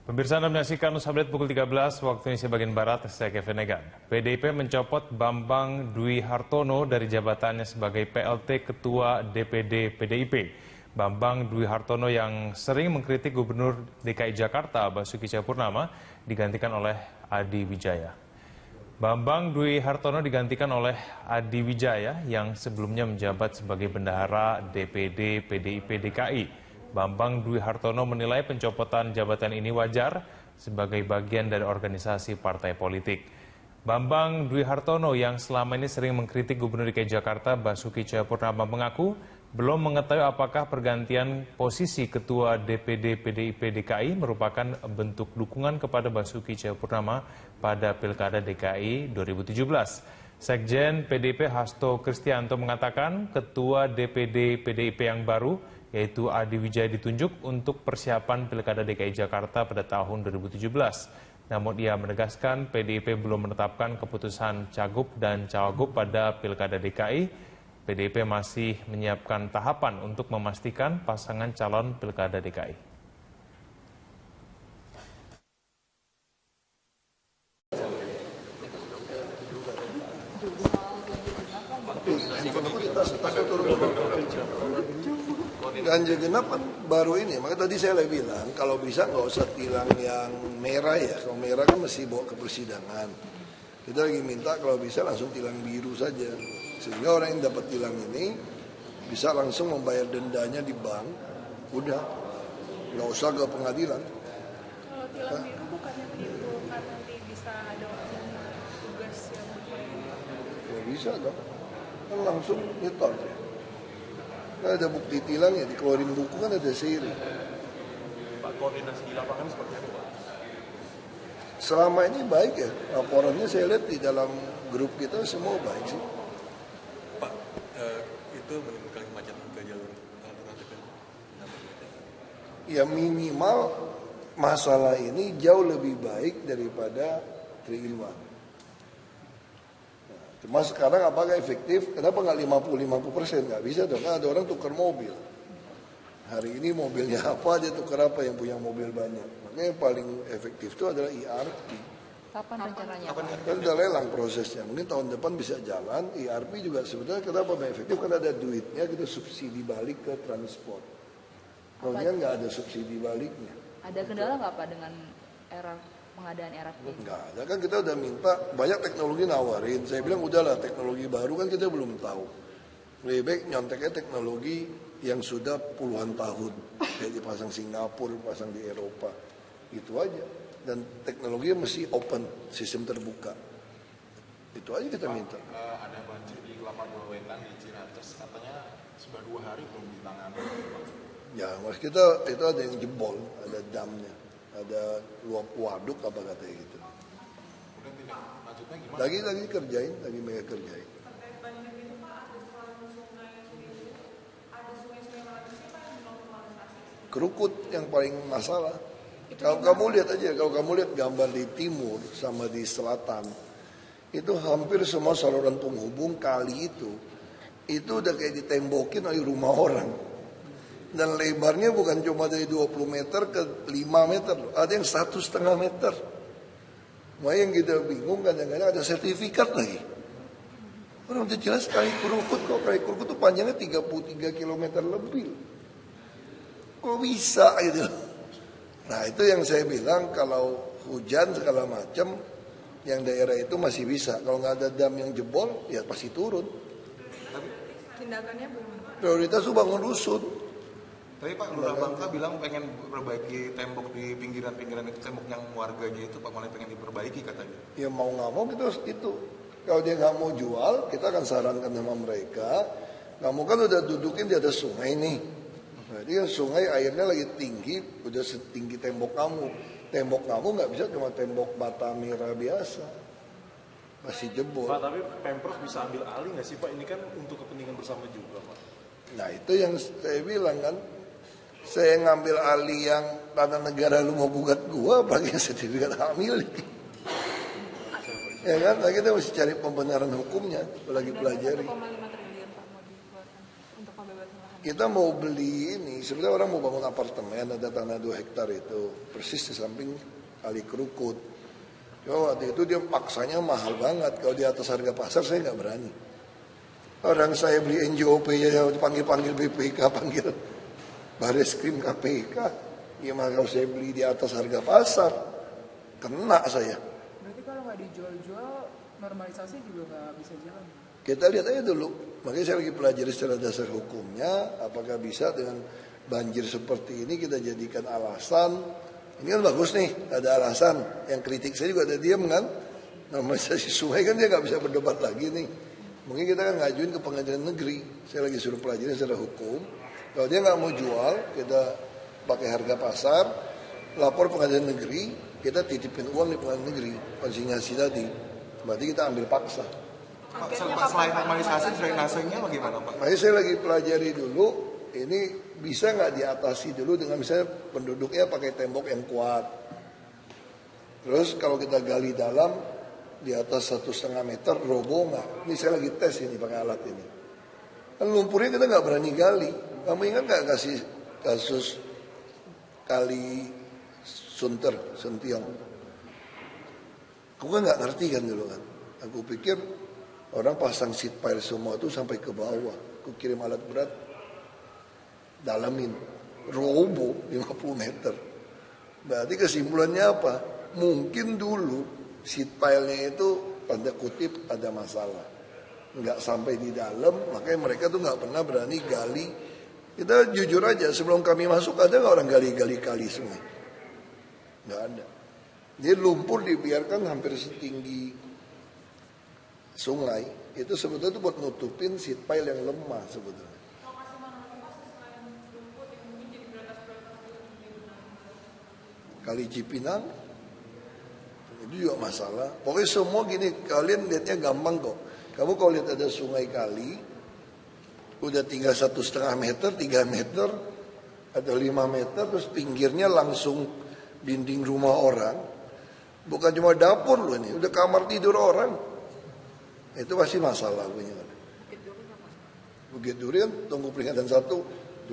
Pemirsa, Anda menyaksikan News Update pukul 13 waktu Indonesia bagian Barat, saya Kevin Egan. PDIP mencopot Bambang Dwi Hartono dari jabatannya sebagai PLT Ketua DPD PDIP. Bambang Dwi Hartono yang sering mengkritik Gubernur DKI Jakarta Basuki Cahayapurnama digantikan oleh Adi Wijaya. Bambang Dwi Hartono digantikan oleh Adi Wijaya yang sebelumnya menjabat sebagai bendahara DPD PDIP DKI. Bambang Dwi Hartono menilai pencopotan jabatan ini wajar sebagai bagian dari organisasi partai politik. Bambang Dwi Hartono yang selama ini sering mengkritik Gubernur DKI Jakarta Basuki Cahayapurnama mengaku belum mengetahui apakah pergantian posisi Ketua DPD PDIP DKI merupakan bentuk dukungan kepada Basuki Cahayapurnama pada Pilkada DKI 2017. Sekjen PDIP Hasto Kristianto mengatakan Ketua DPD PDIP yang baru yaitu Adi Wijaya ditunjuk untuk persiapan Pilkada DKI Jakarta pada tahun 2017. Namun ia menegaskan PDIP belum menetapkan keputusan Cagup dan Cawagup pada Pilkada DKI. PDIP masih menyiapkan tahapan untuk memastikan pasangan calon Pilkada DKI. Ganjil genap kan baru ini, maka tadi saya bilang kalau bisa nggak usah tilang yang merah ya, kalau merah kan mesti bawa ke persidangan. Kita lagi minta kalau bisa langsung tilang biru saja, sehingga orang yang dapat tilang ini bisa langsung membayar dendanya di bank, udah nggak usah ke pengadilan. Kalau tilang biru bukannya begitu kan nanti bisa ada tugas yang Ya bisa dong, kan langsung nyetor ya. Kan ada bukti tilangnya, dikeluarin buku kan ada seri. Pak, koordinasi di lapangan seperti apa, Pak? Selama ini baik ya, laporannya saya lihat di dalam grup kita semua baik sih. Pak, itu menimbulkan kemacetan ke jalur alternatif. Ya minimal masalah ini jauh lebih baik daripada 3-in-1. Cuma sekarang apakah efektif? Kenapa nggak 50-50%? Nggak bisa dong, ada orang tukar mobil. Hari ini mobilnya apa, dia tukar apa yang punya mobil banyak. Makanya yang paling efektif itu adalah ERP. Kapan rencananya? Kan udah lelang prosesnya, mungkin tahun depan bisa jalan. ERP juga sebetulnya kenapa lebih efektif? Karena ada duitnya, kita subsidi balik ke transport. Kalau kan nggak ada subsidi baliknya. Ada kendala nggak Pak dengan era pengadaan ERP? Enggak ada, kan kita udah minta banyak teknologi nawarin. Saya bilang udahlah, teknologi baru kan kita belum tahu. Lebih baik nyonteknya teknologi yang sudah puluhan tahun, kayak dipasang Singapura, dipasang di Eropa, itu aja. Dan teknologinya mesti open, sistem terbuka. Itu aja kita minta. Ada banjir di Kelapa Dua Wetan di Ciracas, katanya sudah 2 hari belum ditangani. Ya, mas kita itu ada yang jebol, ada damnya, ada luap waduk apa katanya gitu. Kemudian tindak lanjutnya gimana? Lagi kerjain, lagi mereka kerjain. Kerukut yang paling masalah. Kalau kamu lihat aja, kalau kamu lihat gambar di timur sama di selatan, itu hampir semua saluran penghubung kali itu udah kayak ditembokin oleh rumah orang. Dan lebarnya bukan cuma dari 20 meter ke 5 meter, ada yang 1,5 meter. Makanya yang kita bingung kadang-kadang ada sertifikat lagi. Orang udah jelas kali kerukut kok, kali kerukut itu panjangnya 33 km lebih. Kok bisa gitu. Nah itu yang saya bilang kalau hujan segala macam yang daerah itu masih bisa. Kalau nggak ada dam yang jebol ya pasti turun. Tapi Tindakannya belum. Prioritas itu bangun rusun. Tapi Pak, Lurah Bangka bilang pengen perbaiki tembok di pinggiran-pinggiran itu, tembok yang warganya itu Pak mulai pengen diperbaiki katanya. Ya mau nggak mau kita harus itu. Kalau dia nggak mau jual, kita akan sarankan sama mereka. Kamu kan udah dudukin di atas sungai nih. Jadi kan sungai airnya lagi tinggi, udah setinggi tembok kamu. Tembok kamu nggak bisa cuma tembok bata merah biasa, masih jebol. Pak, tapi Pemprov bisa ambil alih nggak sih Pak? Ini kan untuk kepentingan bersama juga Pak. Nah itu yang saya bilang kan, saya ngambil alih yang tanah negara lu mau gugat gua, pakai sertifikat hak milik. Ya kan, nah, kita mesti cari pembenaran hukumnya, lagi pelajari. 1,5 triliun Pak mau dikeluarkan untuk pembebasan lahan. kita mau beli ini, sebenarnya orang mau bangun apartemen, ada tanah 2 hektar itu, persis di samping Kali Kerukut. Cuma waktu itu dia paksanya mahal banget, kalau di atas harga pasar saya nggak berani. Orang saya beli NJOP ya panggil-panggil BPK, panggil Bareskrim KPK. Gimana kalau saya beli di atas harga pasar? Kena saya. Berarti kalau nggak dijual-jual, normalisasi juga nggak bisa jalan. Kita lihat aja dulu. Makanya saya lagi pelajari secara dasar hukumnya, apakah bisa dengan banjir seperti ini kita jadikan alasan. Ini kan bagus nih, ada alasan. Yang kritik saya juga ada diam kan. Normalisasi sungai kan dia nggak bisa berdebat lagi nih. Mungkin kita kan ngajuin ke pengadilan negeri. Saya lagi suruh pelajari secara hukum. Kalau dia nggak mau jual, kita pakai harga pasar, lapor pengadilan negeri, kita titipin uang di pengadilan negeri, konsinyasi tadi. Berarti kita ambil paksa. Pak, selain normalisasi, drainasenya bagaimana Pak? Makanya saya lagi pelajari dulu, ini bisa nggak diatasi dulu dengan misalnya penduduknya pakai tembok yang kuat. Terus kalau kita gali dalam, di atas 1,5 meter, roboh nggak? Ini saya lagi tes ini pakai alat ini. Kan lumpurnya kita nggak berani gali. Kamu ingat nggak kasih kasus Kali Sentiong? Aku kan nggak ngerti kan dulu kan. Aku pikir orang pasang seat pile semua itu sampai ke bawah. Aku kirim alat berat, dalamin, roboh 50 meter. Berarti kesimpulannya apa? Mungkin dulu seat pile-nya itu tanda kutip ada masalah. Nggak sampai di dalam, makanya mereka tuh nggak pernah berani gali. Kita jujur aja, sebelum kami masuk ada nggak orang gali-gali kali sungai? Nggak ada. Jadi lumpur dibiarkan hampir setinggi sungai. Itu sebetulnya itu buat nutupin seat pile yang lemah sebetulnya. Kali Cipinang itu juga masalah. Pokoknya semua gini, kalian lihatnya gampang kok. Kamu kalau lihat ada sungai kali, udah tinggal 1,5 meter, 3 meter, atau 5 meter, terus pinggirnya langsung dinding rumah orang. Bukan cuma dapur loh ini, udah kamar tidur orang. Itu pasti masalah punya. Bukit Duri kan tunggu peringatan 1,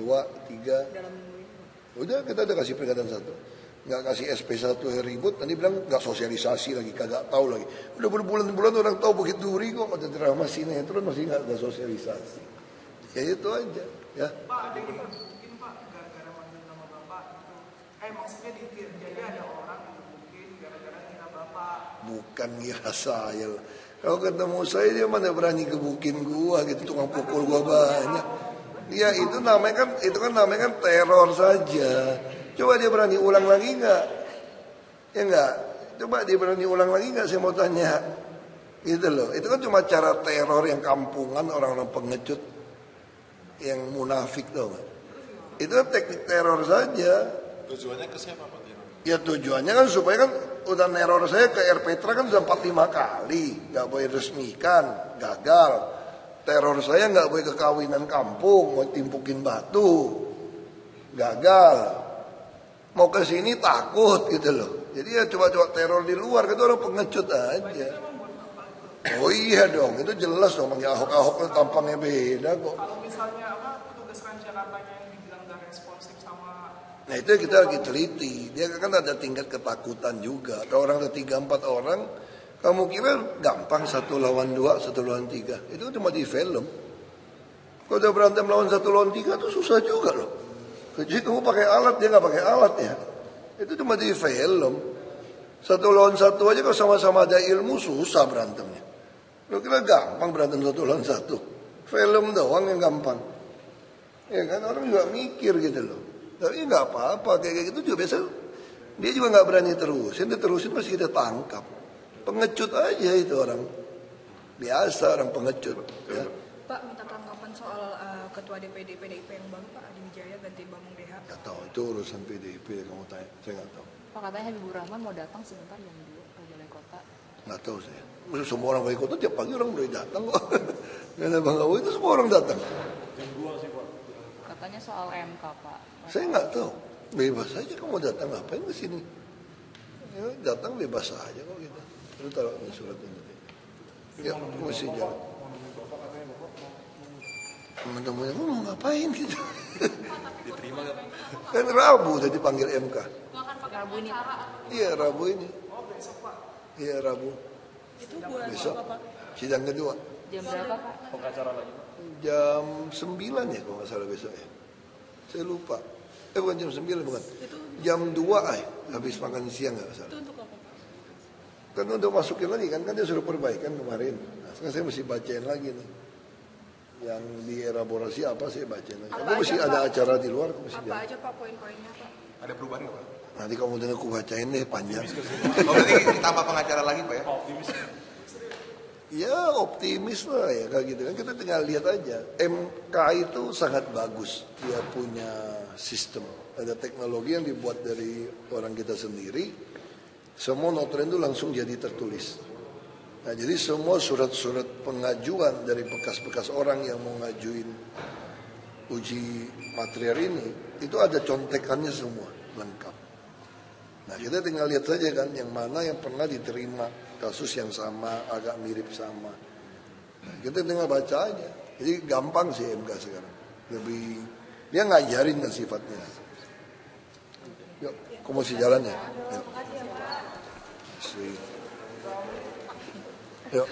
2, 3. Udah kita udah kasih peringatan 1. Nggak kasih SP1 ribut, nanti bilang nggak sosialisasi lagi, kagak tahu lagi. Udah berbulan-bulan orang tahu Bukit Duri kok, ada drama sinetron masih nggak ada sosialisasi. Ya itu aja, ya. Pak, ada yang diperbukin Pak, gara-gara manggil nama Bapak gitu. Maksudnya jadi ada orang yang diperbukin gara-gara ngira Bapak. Bukan ngira saya. Kalau ketemu saya dia mana berani gebukin gua gitu, tukang pukul gua banyak. Ya itu namanya kan teror saja. Coba dia berani ulang lagi enggak? Ya enggak. Coba dia berani ulang lagi enggak, saya mau tanya. Gitu loh. Itu kan cuma cara teror yang kampungan, orang-orang pengecut yang munafik tuh. Itu kan teknik teror saja. Tujuannya ke siapa Pak? Ya tujuannya kan supaya kan udah neror saya ke RPTRA kan sudah 4-5 kali, nggak boleh resmikan, gagal. Teror saya nggak boleh ke kawinan kampung, mau timpukin batu, gagal. Mau ke sini takut gitu loh. Jadi ya coba-coba teror di luar, itu orang pengecut aja. Oh iya dong, itu jelas dong, manggil Ahok tampangnya beda kok. Kalau misalnya petugas Transjakartanya yang dibilang gak responsif sama. Nah itu kita lagi teliti. Dia kan ada tingkat ketakutan juga. Kalau orang ada 3-4 orang, kamu kira gampang 1 lawan 2, 1 lawan 3. Itu cuma di film. Kalau udah berantem lawan 1 lawan 3 itu susah juga loh. Jadi kamu pakai alat, dia nggak pakai alat ya. Itu cuma di film. 1 lawan 1 aja kalau sama-sama ada ilmu susah berantemnya. Lo kira gampang berantem 1 lawan 1. Film doang yang gampang. Ya kan orang juga mikir gitu loh. Tapi nggak apa-apa, kayak gitu juga biasa. Dia juga nggak berani terusin, dia terusin pasti kita tangkap. Pengecut aja itu orang. Biasa orang pengecut. Ya. Pak, minta tanggapan soal Ketua DPD PDIP yang baru Pak, Adi Wijaya ganti Bambang Deha. Nggak tahu, itu urusan PDIP kamu tanya, saya nggak tahu. Pak, katanya Habibur Rahman mau datang sebentar jam 2 ke Balai Kota. Nggak tahu saya. Semua orang Balai Kota tiap pagi orang boleh datang kok. Karena Bang Awi itu semua orang datang. Katanya soal MK Pak. Saya nggak tahu. Bebas aja kamu datang, ngapain ke sini? Ya, datang bebas aja kok kita. Lu taruh surat ini. Ya, mesti jalan. Teman-temannya mau ngapain gitu. Diterima nggak? Kan Rabu tadi panggil MK. Rabu ini. Iya Rabu ini. Iya Rabu. Itu buat Besok apa, Pak? sidang kedua. Jam berapa Pak? Pengacara lagi. Jam 9 ya kalau nggak salah besok ya. Saya lupa. Bukan jam 9 bukan. Jam 2 habis makan siang nggak salah. Itu untuk apa, Pak? Kan udah masukin lagi kan dia suruh perbaikan kemarin. Nah, sekarang saya mesti bacain lagi nih. Yang dielaborasi apa saya bacain lagi. Aku mesti ada acara di luar. Aku mesti Apa aja Pak poin-poinnya Pak? Ada perubahan nggak Pak? Nanti kamu dengar aku bacain deh panjang. Oh berarti ditambah pengacara lagi Pak ya? Ya optimis lah ya kayak gitu kan. Kita tinggal lihat aja. MK itu sangat bagus. Dia punya sistem. Ada teknologi yang dibuat dari orang kita sendiri. Semua notulen itu langsung jadi tertulis. Nah jadi semua surat-surat pengajuan dari bekas-bekas orang yang mau ngajuin uji material ini. Itu ada contekannya semua lengkap. Nah kita tinggal lihat saja kan yang mana yang pernah diterima kasus yang sama, agak mirip sama. Nah, kita tinggal baca aja. Jadi gampang sih MK sekarang. Lebih dia ngajarin kan sifatnya. Yuk, kamu masih jalan ya? Yuk. Yuk.